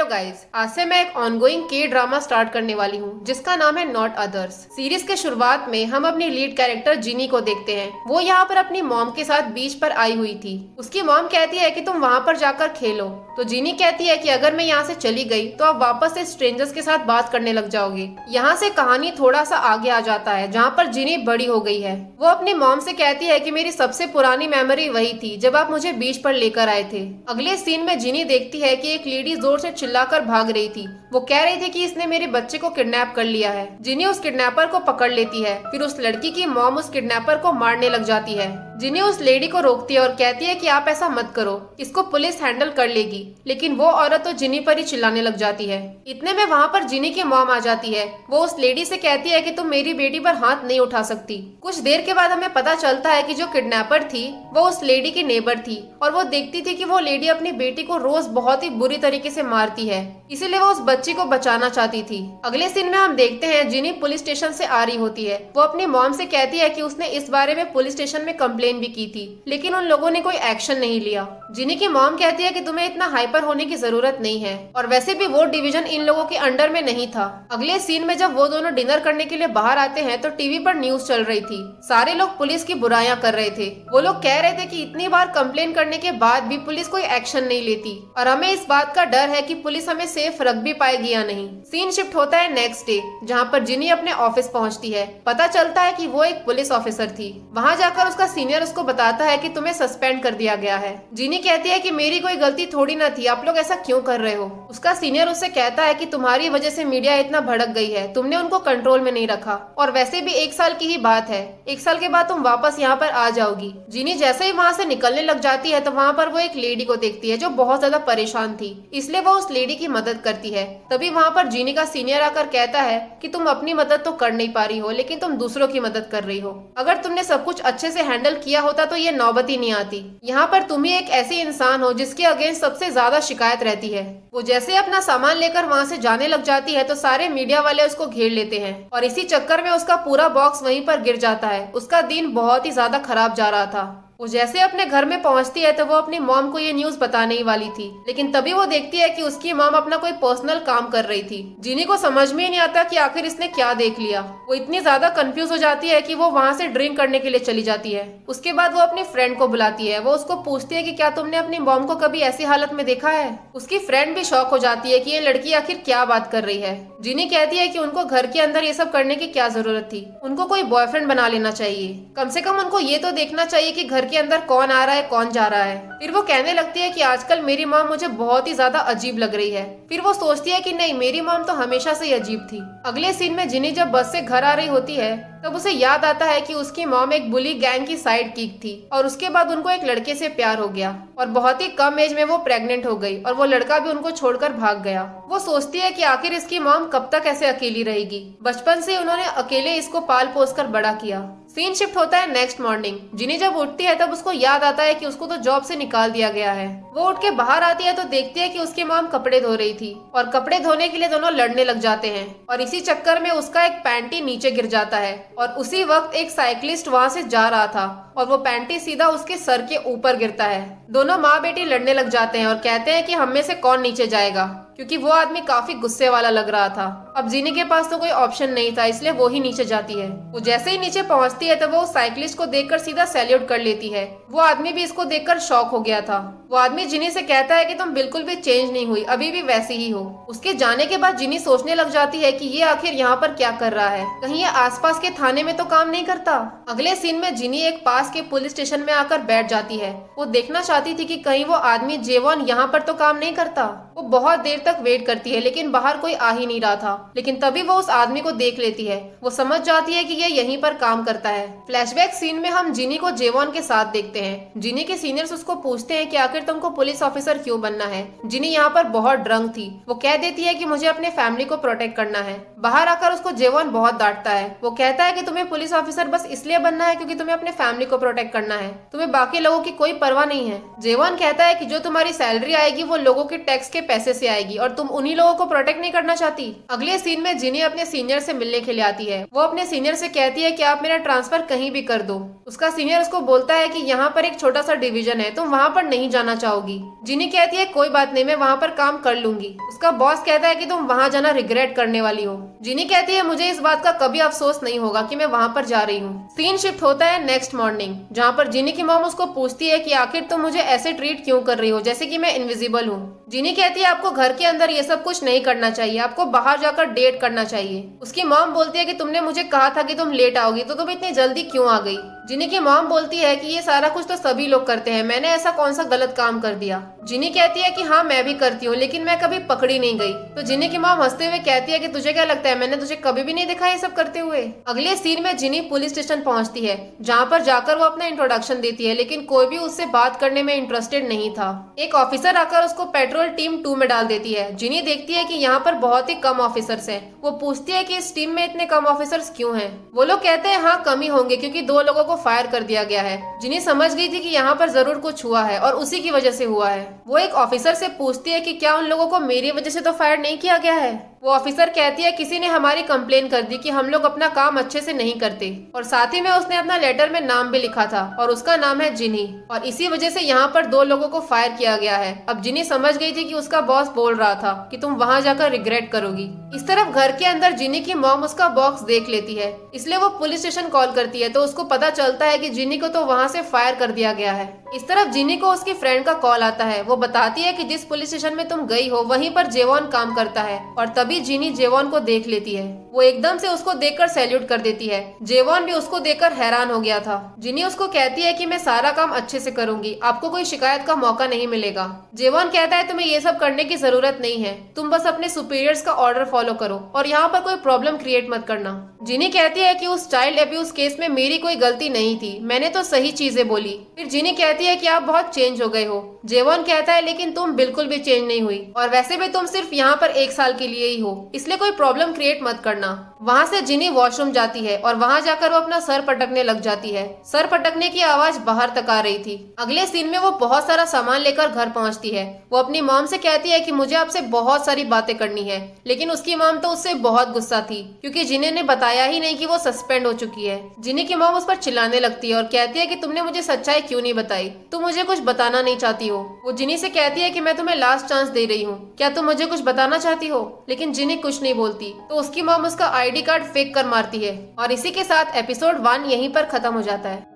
Hello guys, आज से मैं एक ऑनगोइंग के ड्रामा स्टार्ट करने वाली हूँ जिसका नाम है नॉट अदर्स। सीरीज के शुरुआत में हम अपनी लीड कैरेक्टर जिनी को देखते हैं। वो यहाँ पर अपनी मॉम के साथ बीच पर आई हुई थी। उसकी मॉम कहती है कि तुम वहाँ पर जाकर खेलो, तो जिनी कहती है कि अगर मैं यहाँ से चली गई तो आप वापस से स्ट्रेंजर्स के साथ बात करने लग जाओगे। यहाँ से कहानी थोड़ा सा आगे आ जाता है जहाँ पर जिनी बड़ी हो गई है। वो अपनी मॉम से कहती है कि मेरी सबसे पुरानी मेमोरी वही थी जब आप मुझे बीच पर लेकर आए थे। अगले सीन में जिनी देखती है कि एक लेडी जोर से चिल्लाकर भाग रही थी। वो कह रही थी कि इसने मेरे बच्चे को किडनैप कर लिया है। जिनी उस किडनैपर को पकड़ लेती है। फिर उस लड़की की मॉम उस किडनैपर को मारने लग जाती है। जिनी उस लेडी को रोकती है और कहती है कि आप ऐसा मत करो, इसको पुलिस हैंडल कर लेगी। लेकिन वो औरत तो जिनी पर ही चिल्लाने लग जाती है। इतने में वहाँ पर जिनी की मॉम आ जाती है। वो उस लेडी से कहती है कि तुम मेरी बेटी पर हाथ नहीं उठा सकती। कुछ देर के बाद हमें पता चलता है कि जो किडनैपर थी वो उस लेडी की नेबर थी और वो देखती थी कि वो लेडी अपनी बेटी को रोज बहुत ही बुरी तरीके से मारती है, इसीलिए वो उस बच्ची को बचाना चाहती थी। अगले सीन में हम देखते हैं जिनी पुलिस स्टेशन से आ रही होती है। वो अपनी मॉम से कहती है कि उसने इस बारे में पुलिस स्टेशन में कंप्लेन भी की थी, लेकिन उन लोगों ने कोई एक्शन नहीं लिया। जिनी की मॉम कहती है कि तुम्हें इतना हाइपर होने की जरूरत नहीं है, और वैसे भी वो डिवीजन इन लोगों के अंडर में नहीं था। अगले सीन में जब वो दोनों डिनर करने के लिए बाहर आते हैं तो टीवी पर न्यूज चल रही थी। सारे लोग पुलिस की बुराइयां कर रहे थे। वो लोग कह रहे थे कि इतनी बार कंप्लेन करने के बाद भी पुलिस कोई एक्शन नहीं लेती और हमें इस बात का डर है कि पुलिस हमें सेफ रख भी पाएगी या नहीं। सीन शिफ्ट होता है नेक्स्ट डे, जहाँ पर जिनी अपने ऑफिस पहुँचती है। पता चलता है कि वो एक पुलिस ऑफिसर थी। वहाँ जाकर उसका सीनियर उसको बताता है कि तुम्हें सस्पेंड कर दिया गया है। जिनी कहती है कि मेरी कोई गलती थोड़ी ना थी, आप लोग ऐसा क्यों कर रहे हो। उसका सीनियर उससे कहता है कि तुम्हारी वजह से मीडिया इतना भड़क गई है, तुमने उनको कंट्रोल में नहीं रखा, और वैसे भी 1 साल की ही बात है, 1 साल के बाद तुम वापस यहाँ पर आ जाओगी। जिनी जैसे ही वहाँ से निकलने लग जाती है तो वहाँ पर वो एक लेडी को देखती है जो बहुत ज्यादा परेशान थी, इसलिए वो उस लेडी की मदद करती है। तभी वहाँ पर जिनी का सीनियर आकर कहता है कि तुम अपनी मदद तो कर नहीं पा रही हो, लेकिन तुम दूसरों की मदद कर रही हो। अगर तुमने सब कुछ अच्छे से हैंडल किया होता तो ये नौबत ही नहीं आती। यहाँ पर तुम ही एक ऐसी इंसान हो जिसके अगेंस्ट सबसे ज्यादा शिकायत रहती है। वो जैसे अपना सामान लेकर वहाँ से जाने लग जाती है तो सारे मीडिया वाले उसको घेर लेते हैं और इसी चक्कर में उसका पूरा बॉक्स वहीं पर गिर जाता है। उसका दिन बहुत ही ज्यादा खराब जा रहा था। वो जैसे अपने घर में पहुंचती है तो वो अपनी मॉम को ये न्यूज बताने ही वाली थी, लेकिन तभी वो देखती है कि उसकी मॉम अपना कोई पर्सनल काम कर रही थी। जिनी को समझ में ही नहीं आता कि आखिर इसने क्या देख लिया। वो इतनी ज्यादा कंफ्यूज हो जाती है कि वो वहाँ से ड्रिंक करने के लिए चली जाती है। उसके बाद वो अपनी फ्रेंड को बुलाती है। वो उसको पूछती है कि क्या तुमने अपनी मॉम को कभी ऐसी हालत में देखा है। उसकी फ्रेंड भी शॉक हो जाती है कि ये लड़की आखिर क्या बात कर रही है। जिनी कहती है कि उनको घर के अंदर ये सब करने की क्या जरूरत थी, उनको कोई बॉयफ्रेंड बना लेना चाहिए। कम से कम उनको ये तो देखना चाहिए कि घर के अंदर कौन आ रहा है कौन जा रहा है। फिर वो कहने लगती है कि आजकल मेरी मॉम मुझे बहुत ही ज्यादा अजीब लग रही है। फिर वो सोचती है कि नहीं, मेरी मॉम तो हमेशा से ही अजीब थी। अगले सीन में जिनी जब बस से घर आ रही होती है तब उसे याद आता है कि उसकी मॉम एक बुली गैंग की साइड किक थी और उसके बाद उनको एक लड़के से प्यार हो गया और बहुत ही कम एज में वो प्रेग्नेंट हो गई और वो लड़का भी उनको छोड़कर भाग गया। वो सोचती है कि आखिर इसकी मॉम कब तक ऐसे अकेली रहेगी। बचपन से उन्होंने अकेले इसको पाल पोस कर बड़ा किया। सीन शिफ्ट होता है नेक्स्ट मॉर्निंग। जिनी जब उठती है तब उसको याद आता है कि उसको तो जॉब से निकाल दिया गया है। वो उठ के बाहर आती है तो देखती है कि उसकी मॉम कपड़े धो रही थी और कपड़े धोने के लिए दोनों लड़ने लग जाते हैं और इसी चक्कर में उसका एक पैंटी नीचे गिर जाता है और उसी वक्त एक साइकिलिस्ट वहाँ से जा रहा था और वो पैंटी सीधा उसके सर के ऊपर गिरता है। दोनों माँ बेटी लड़ने लग जाते हैं और कहते हैं कि हम में से कौन नीचे जाएगा, क्योंकि वो आदमी काफी गुस्से वाला लग रहा था। अब जिनी के पास तो कोई ऑप्शन नहीं था, इसलिए वो ही नीचे जाती है। वो जैसे ही नीचे पहुंचती है तो वो साइकिलिस्ट को देखकर सीधा सैल्यूट कर लेती है। वो आदमी भी इसको देखकर शॉक हो गया था। वो आदमी जिनी से कहता है कि तुम बिल्कुल भी चेंज नहीं हुई, अभी भी वैसी ही हो। उसके जाने के बाद जिनी सोचने लग जाती है कि ये आखिर यहाँ पर क्या कर रहा है, कहीं ये आसपास के थाने में तो काम नहीं करता। अगले सीन में जिनी एक पास के पुलिस स्टेशन में आकर बैठ जाती है। वो देखना चाहती थी कि कहीं वो आदमी जेवॉन यहाँ पर तो काम नहीं करता। वो बहुत देर तक वेट करती है लेकिन बाहर कोई आ ही नहीं रहा था, लेकिन तभी वो उस आदमी को देख लेती है। वो समझ जाती है कि ये यहीं पर काम करता है। फ्लैशबैक सीन में हम जिनी को जेवॉन के साथ देखते हैं। जिनी के सीनियर्स उसको पूछते हैं कि आखिर तुमको पुलिस ऑफिसर क्यों बनना है। जिनी यहाँ पर बहुत ड्रंक थी। वो कह देती है कि मुझे अपने फैमिली को प्रोटेक्ट करना है। बाहर आकर उसको जेवॉन बहुत डांटता है। वो कहता है कि तुम्हें पुलिस ऑफिसर बस इसलिए बनना है क्योंकि तुम्हें अपने फैमिली को प्रोटेक्ट करना है, तुम्हें बाकी लोगों की कोई परवाह नहीं है। जेवॉन कहता है कि जो तुम्हारी सैलरी आएगी वो लोगों के टैक्स के पैसे से आएगी और तुम उन्हीं लोगों को प्रोटेक्ट नहीं करना चाहती। अगले सीन में जिनी अपने सीनियर से मिलने के लिए आती है। वो अपने सीनियर से कहती है कि आप मेरा ट्रांसफर कहीं भी कर दो। उसका सीनियर उसको बोलता है कि यहाँ पर एक छोटा सा डिवीजन है, तुम वहाँ पर नहीं जाना जाना चाहोगी। जिनी कहती है कोई बात नहीं, मैं वहाँ पर काम कर लूंगी। उसका बॉस कहता है कि तुम वहाँ जाना रिग्रेट करने वाली हो। जिनी कहती है मुझे इस बात का कभी अफसोस नहीं होगा कि मैं वहाँ पर जा रही हूँ। सीन शिफ्ट होता है नेक्स्ट मॉर्निंग, जहाँ पर जिनी की मॉम उसको पूछती है कि आखिर तुम मुझे ऐसे ट्रीट क्यों कर रही हो जैसे कि मैं इनविजिबल हूँ। जिनी कहती है आपको घर के अंदर ये सब कुछ नहीं करना चाहिए, आपको बाहर जाकर डेट करना चाहिए। उसकी मॉम बोलती है कि तुमने मुझे कहा था कि तुम लेट आओगी, तो तुम इतनी जल्दी क्यों आ गई। जिनी की मॉम बोलती है कि ये सारा कुछ तो सभी लोग करते हैं, मैंने ऐसा कौन सा गलत काम कर दिया। जिनी कहती है कि हाँ मैं भी करती हूँ, लेकिन मैं कभी पकड़ी नहीं गई। तो जिनी की मॉम हंसते हुए कहती है कि तुझे क्या लगता है मैंने तुझे कभी भी नहीं देखा ये सब करते हुए। अगले सीन में जिनी पुलिस स्टेशन पहुंचती है, जहाँ पर जाकर वो अपना इंट्रोडक्शन देती है, लेकिन कोई भी उससे बात करने में इंटरेस्टेड नहीं था। एक ऑफिसर आकर उसको पेट्रोल टीम 2 में डाल देती है। जिनी देखती है कि यहाँ पर बहुत ही कम ऑफिसर्स हैं। वो पूछती है कि इस टीम में इतने कम ऑफिसर्स क्यों हैं। वो लोग कहते हैं हाँ कम ही होंगे क्योंकि 2 लोगों को फायर कर दिया गया है। जिनी समझ गई थी कि यहाँ पर जरूर कुछ हुआ है और उसी की वजह से हुआ है। वो एक ऑफिसर से पूछती है कि क्या उन लोगों को मेरी वजह से तो फायर नहीं किया गया है। वो ऑफिसर कहती है किसी ने हमारी कंप्लेन कर दी कि हम लोग अपना काम अच्छे से नहीं करते, और साथ ही में उसने अपना लेटर में नाम भी लिखा था और उसका नाम है जिनी, और इसी वजह से यहाँ पर 2 लोगों को फायर किया गया है। अब जिनी समझ गई थी कि उसका बॉस बोल रहा था कि तुम वहाँ जाकर रिग्रेट करोगी। इस तरफ घर के अंदर जिनी की मॉम उसका बॉक्स देख लेती है, इसलिए वो पुलिस स्टेशन कॉल करती है। तो उसको पता चलता है कि जिनी को तो वहाँ से फायर कर दिया गया है। इस तरफ जिनी को उसकी फ्रेंड का कॉल आता है। वो बताती है कि जिस पुलिस स्टेशन में तुम गई हो वहीं पर जेवॉन काम करता है, और तभी जिनी जेवॉन को देख लेती है। वो एकदम से उसको देखकर सैल्यूट कर देती है। जेवॉन भी उसको देखकर हैरान हो गया था। जिनी उसको कहती है कि मैं सारा काम अच्छे से करूंगी, आपको कोई शिकायत का मौका नहीं मिलेगा। जेवॉन कहता है तुम्हें ये सब करने की जरूरत नहीं है, तुम बस अपने सुपीरियर्स का ऑर्डर फॉलो करो और यहाँ पर कोई प्रॉब्लम क्रिएट मत करना। जिनी कहती है कि उस चाइल्ड अब्यूज केस में मेरी कोई गलती नहीं थी, मैंने तो सही चीजें बोली। फिर जिनी कहती है कि आप बहुत चेंज हो गए हो। जेवॉन कहता है लेकिन तुम बिल्कुल भी चेंज नहीं हुई, और वैसे भी तुम सिर्फ यहाँ पर 1 साल के लिए ही हो, इसलिए कोई प्रॉब्लम क्रिएट मत करना। वहाँ से जिनी वॉशरूम जाती है और वहाँ जाकर वो अपना सर पटकने लग जाती है। सर पटकने की आवाज बाहर तक आ रही थी। अगले सीन में वो बहुत सारा सामान लेकर घर पहुँचती है। वो अपनी मॉम से कहती है कि मुझे आपसे बहुत सारी बातें करनी है, लेकिन उसकी मॉम तो उससे बहुत गुस्सा थी क्योंकि जिनी ने बताया ही नहीं कि वो सस्पेंड हो चुकी है। जिनी की मॉम उस पर चिल्लाने लगती है और कहती है कि तुमने मुझे सच्चाई क्यों नहीं बताई, तुम मुझे कुछ बताना नहीं चाहती हो। वो जिनी से कहती है कि मैं तुम्हें लास्ट चांस दे रही हूँ, क्या तुम मुझे कुछ बताना चाहती हो। लेकिन जिनी कुछ नहीं बोलती। तो उसकी मॉम उसका आईडी कार्ड फेंक कर मारती है, और इसी के साथ एपिसोड 1 यहीं पर खत्म हो जाता है।